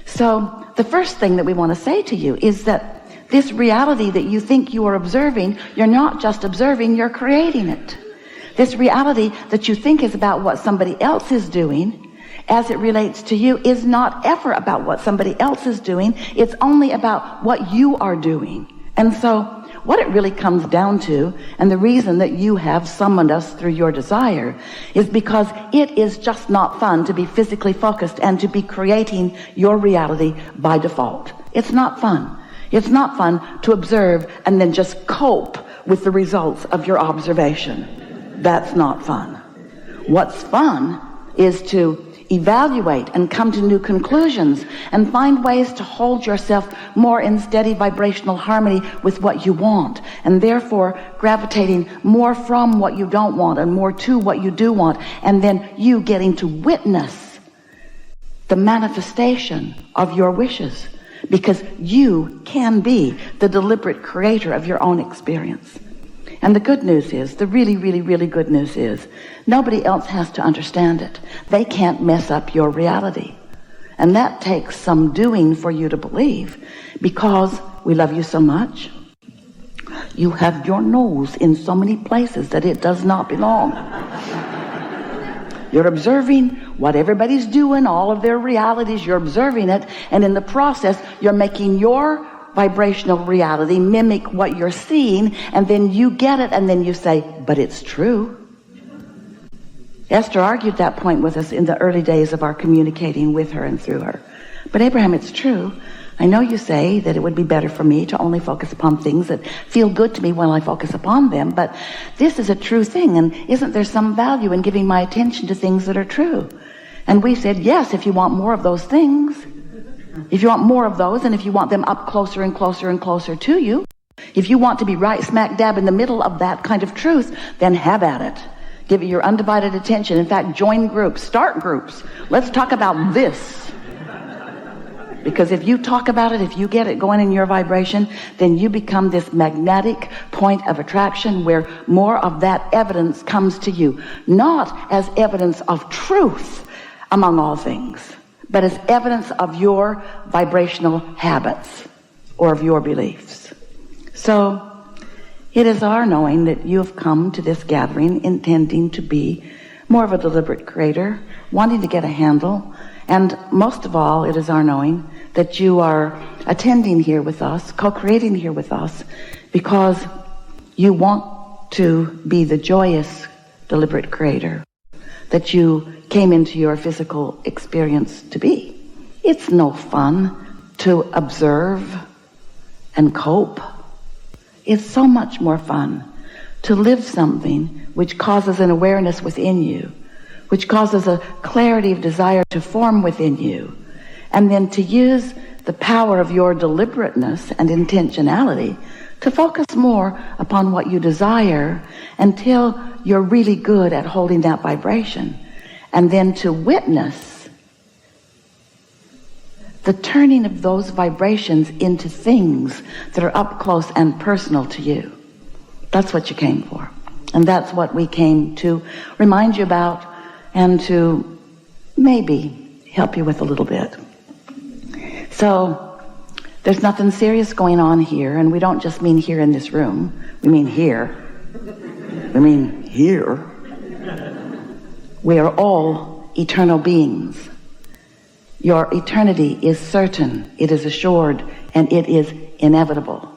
So the first thing that we want to say to you is that this reality that you think you are observing, you're not just observing, you're creating it. This reality that you think is about what somebody else is doing, as it relates to you, is not ever about what somebody else is doing. It's only about what you are doing. And so what it really comes down to, and the reason that you have summoned us through your desire, is because it is just not fun to be physically focused and to be creating your reality by default. It's not fun. It's not fun to observe and then just cope with the results of your observation. That's not fun. What's fun is to evaluate and come to new conclusions and find ways to hold yourself more in steady vibrational harmony with what you want, and therefore gravitating more from what you don't want and more to what you do want, and then you getting to witness the manifestation of your wishes, because you can be the deliberate creator of your own experience. And the good news is, the really, really, really good news is, nobody else has to understand it. They can't mess up your reality. And that takes some doing for you to believe, because we love you so much. You have your nose in so many places that it does not belong. You're observing what everybody's doing, all of their realities, you're observing it, and in the process, you're making your vibrational reality mimic what you're seeing, and then you get it, and then you say, but it's true. Esther argued that point with us in the early days of our communicating with her and through her. But Abraham, it's true. I know you say that it would be better for me to only focus upon things that feel good to me when I focus upon them, but this is a true thing, and isn't there some value in giving my attention to things that are true? And we said, yes, if you want more of those things. If you want more of those, and if you want them up closer and closer and closer to you, if you want to be right smack dab in the middle of that kind of truth, then have at it. Give it your undivided attention. In fact, join groups, start groups. Let's talk about this. Because if you talk about it, if you get it going in your vibration, then you become this magnetic point of attraction where more of that evidence comes to you. Not as evidence of truth among all things, but as evidence of your vibrational habits or of your beliefs. So it is our knowing that you have come to this gathering intending to be more of a deliberate creator, wanting to get a handle, and most of all, it is our knowing that you are attending here with us, co-creating here with us, because you want to be the joyous, deliberate creator that you came into your physical experience to be. It's no fun to observe and cope. It's so much more fun to live something which causes an awareness within you, which causes a clarity of desire to form within you, and then to use the power of your deliberateness and intentionality to focus more upon what you desire until you're really good at holding that vibration, and then to witness the turning of those vibrations into things that are up close and personal to you. That's what you came for. And that's what we came to remind you about and to maybe help you with a little bit. So there's nothing serious going on here, and we don't just mean here in this room. We mean here. We mean here. We are all eternal beings. Your eternity is certain, it is assured, and it is inevitable.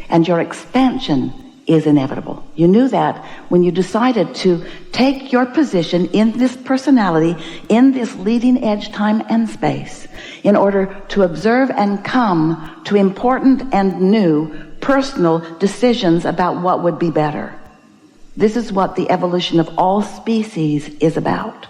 And your expansion is inevitable. You knew that when you decided to take your position in this personality, in this leading edge time and space, in order to observe and come to important and new personal decisions about what would be better. This is what the evolution of all species is about.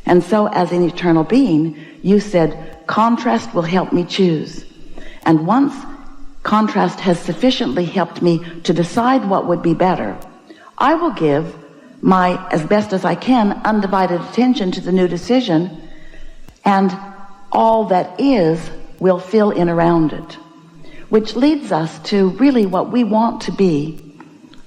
And so as an eternal being, you said, contrast will help me choose. And once contrast has sufficiently helped me to decide what would be better, I will give my, as best as I can, undivided attention to the new decision, and all that is will fill in around it. Which leads us to really what we want to be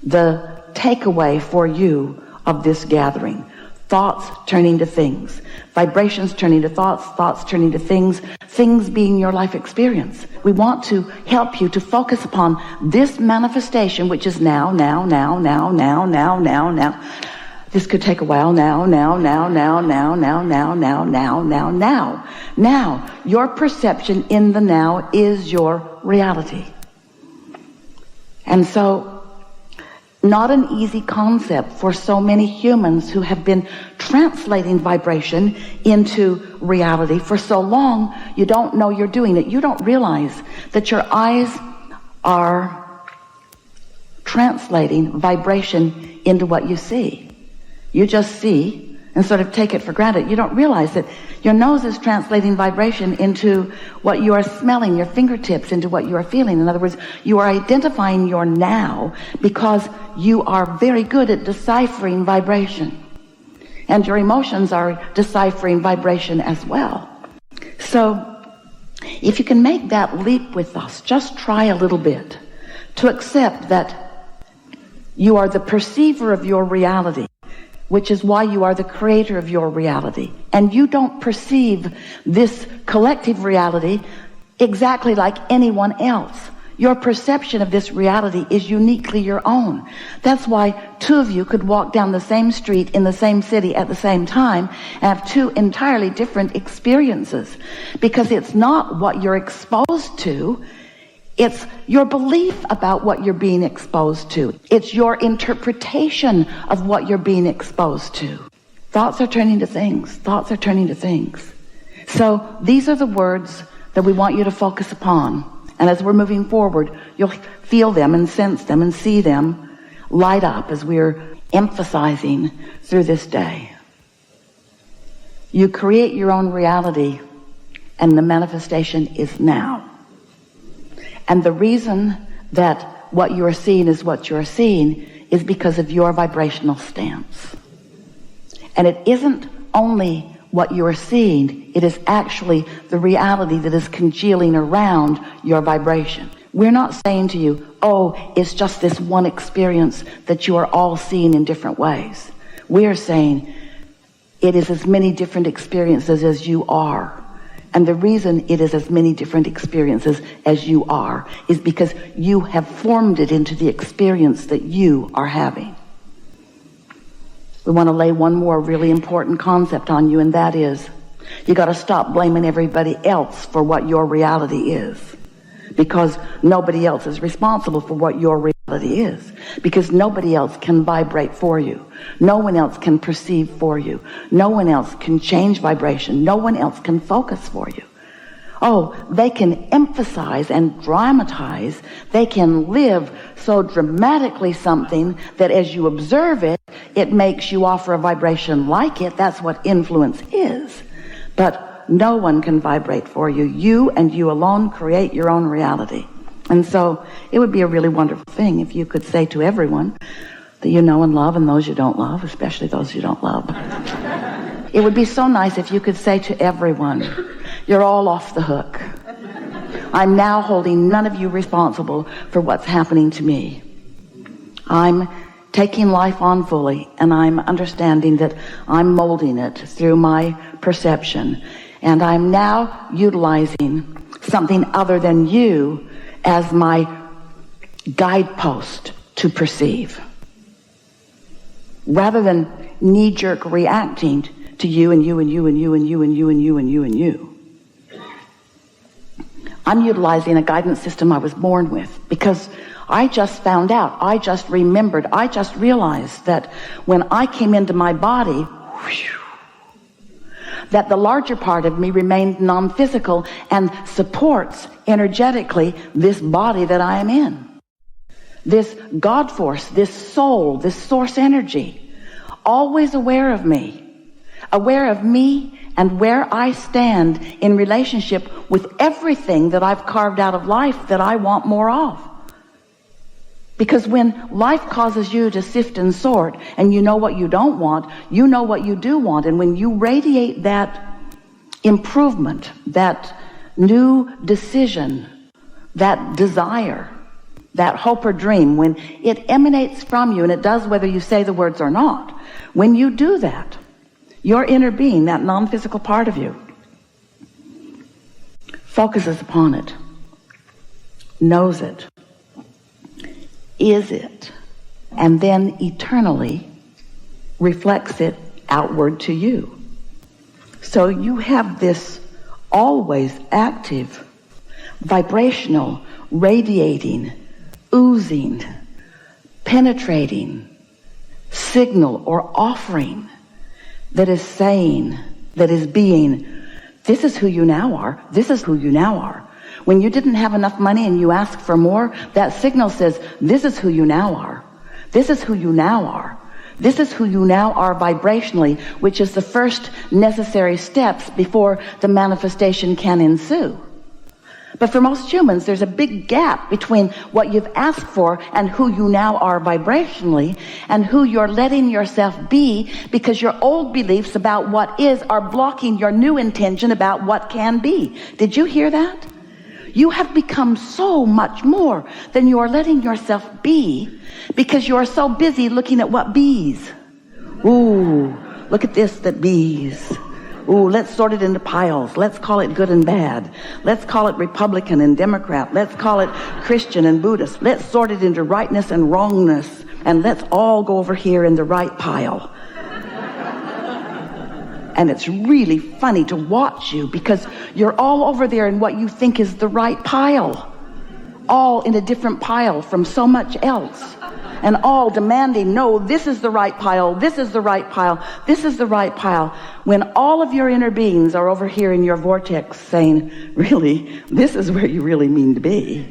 the takeaway for you of this gathering. thoughts turning to things, vibrations turning to thoughts, thoughts turning to things, things being your life experience. We want to help you to focus upon this manifestation, which is now. This could take a while. Now. Now, your perception in the now is your reality. And so, not an easy concept for so many humans who have been translating vibration into reality for so long, you don't know you're doing it. You don't realize that your eyes are translating vibration into what you see. You just see and sort of take it for granted. You don't realize that your nose is translating vibration into what you are smelling, your fingertips into what you are feeling. In other words, you are identifying your now because you are very good at deciphering vibration. And your emotions are deciphering vibration as well. So, if you can make that leap with us, just try a little bit to accept that you are the perceiver of your reality, which is why you are the creator of your reality. And you don't perceive this collective reality exactly like anyone else. Your perception of this reality is uniquely your own. That's why two of you could walk down the same street in the same city at the same time and have two entirely different experiences. Because it's not what you're exposed to, it's your belief about what you're being exposed to. It's your interpretation of what you're being exposed to. Thoughts are turning to things. Thoughts are turning to things. So these are the words that we want you to focus upon. And as we're moving forward, you'll feel them and sense them and see them light up as we're emphasizing through this day. You create your own reality, and the manifestation is now. And the reason that what you are seeing is what you are seeing is because of your vibrational stance. And it isn't only what you are seeing, it is actually the reality that is congealing around your vibration. We're not saying to you, oh, it's just this one experience that you are all seeing in different ways. We are saying it is as many different experiences as you are. And the reason it is as many different experiences as you are is because you have formed it into the experience that you are having. We want to lay one more really important concept on you, and that is you got to stop blaming everybody else for what your reality is, because nobody else is responsible for what your reality is, because nobody else can vibrate for you. No one else can perceive for you. No one else can change vibration. No one else can focus for you. Oh, they can emphasize and dramatize. They can live so dramatically something that as you observe it, it makes you offer a vibration like it. That's what influence is. But no one can vibrate for you. You and you alone create your own reality. And so it would be a really wonderful thing if you could say to everyone that you know and love, and those you don't love, especially those you don't love. It would be so nice if you could say to everyone, you're all off the hook. I'm now holding none of you responsible for what's happening to me. I'm taking life on fully, and I'm understanding that I'm molding it through my perception. And I'm now utilizing something other than you as my guidepost to perceive. Rather than knee-jerk reacting to you and you and you and you and you and you and you and you and you. I'm utilizing a guidance system I was born with, because I just found out, I just remembered, I just realized that when I came into my body, that the larger part of me remained non-physical and supports energetically this body that I am in. This God force, this soul, this source energy, always aware of me and where I stand in relationship with everything that I've carved out of life that I want more of. Because when life causes you to sift and sort, and you know what you don't want, you know what you do want, and when you radiate that improvement, that new decision, that desire, that hope or dream, when it emanates from you, and it does whether you say the words or not, when you do that, Your inner being, that non-physical part of you, focuses upon it, knows it, is it, and then eternally reflects it outward to you. So you have this always active, vibrational, radiating, oozing, penetrating signal or offering that is saying, that is being, this is who you now are, this is who you now are. When you didn't have enough money and you asked for more, that signal says, this is who you now are. This is who you now are. This is who you now are vibrationally, which is the first necessary steps before the manifestation can ensue. But for most humans, there's a big gap between what you've asked for and who you now are vibrationally, and who you're letting yourself be, because your old beliefs about what is are blocking your new intention about what can be. Did you hear that? You have become so much more than you are letting yourself be, because you are so busy looking at what bees. Ooh, look at this that bees. Ooh, let's sort it into piles. Let's call it good and bad. Let's call it Republican and Democrat. Let's call it Christian and Buddhist. Let's sort it into rightness and wrongness. And let's all go over here in the right pile. And it's really funny to watch you, because you're all over there in what you think is the right pile. All in a different pile from so much else. And all demanding, no, this is the right pile, this is the right pile, this is the right pile. When all of your inner beings are over here in your vortex saying, really, this is where you really mean to be.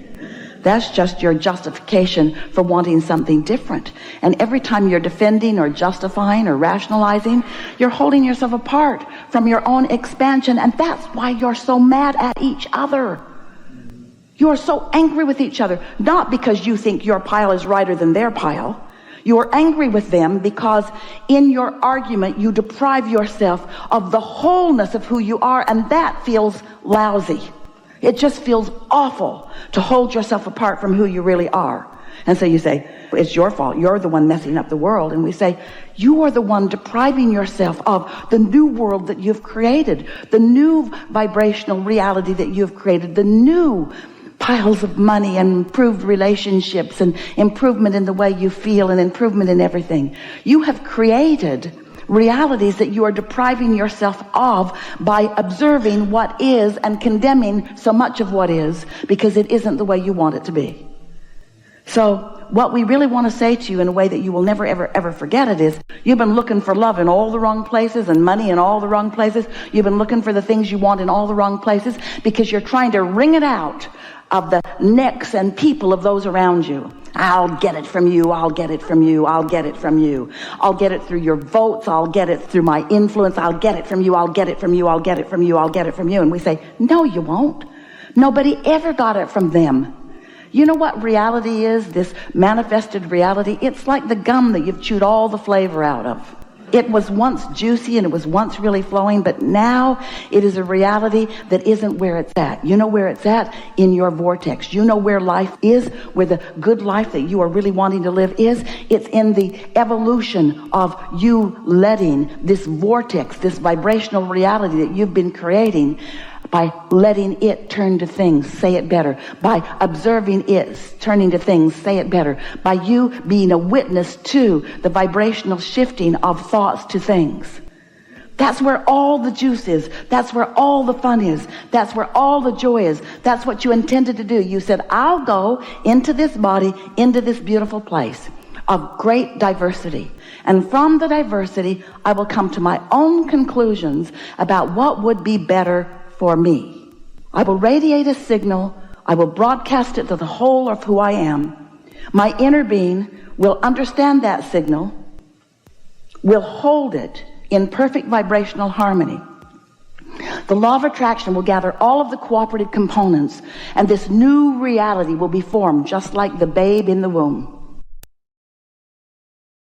That's just your justification for wanting something different. And every time you're defending or justifying or rationalizing, you're holding yourself apart from your own expansion. And that's why you're so mad at each other. You are so angry with each other, not because you think your pile is righter than their pile. You are angry with them because in your argument you deprive yourself of the wholeness of who you are, and that feels lousy. It just feels awful to hold yourself apart from who you really are. And so you say, it's your fault. You're the one messing up the world. And we say, you are the one depriving yourself of the new world that you've created, the new vibrational reality that you've created, the new piles of money and improved relationships and improvement in the way you feel and improvement in everything. You have created realities that you are depriving yourself of by observing what is and condemning so much of what is, because it isn't the way you want it to be. So what we really want to say to you in a way that you will never, ever, ever forget it is, you've been looking for love in all the wrong places and money in all the wrong places. You've been looking for the things you want in all the wrong places, because you're trying to wring it out of the necks and people of those around you. I'll get it from you, I'll get it from you, I'll get it from you. I'll get it through your votes, I'll get it through my influence, I'll get it from you, I'll get it from you, I'll get it from you, I'll get it from you. And we say, no, you won't. Nobody ever got it from them. You know what reality is, this manifested reality? It's like the gum that you've chewed all the flavor out of. It was once juicy and it was once really flowing, but now it is a reality that isn't where it's at. You know where it's at? In your vortex. You know where life is, where the good life that you are really wanting to live is. It's in the evolution of you letting this vortex, this vibrational reality that you've been creating, by letting it turn to things, say it better. By observing it turning to things, say it better. By you being a witness to the vibrational shifting of thoughts to things. That's where all the juice is. That's where all the fun is. That's where all the joy is. That's what you intended to do. You said, I'll go into this body, into this beautiful place of great diversity. And from the diversity, I will come to my own conclusions about what would be better for me. I will radiate a signal. I will broadcast it to the whole of who I am. My inner being will understand that signal, will hold it in perfect vibrational harmony. The law of attraction will gather all of the cooperative components, and this new reality will be formed just like the babe in the womb.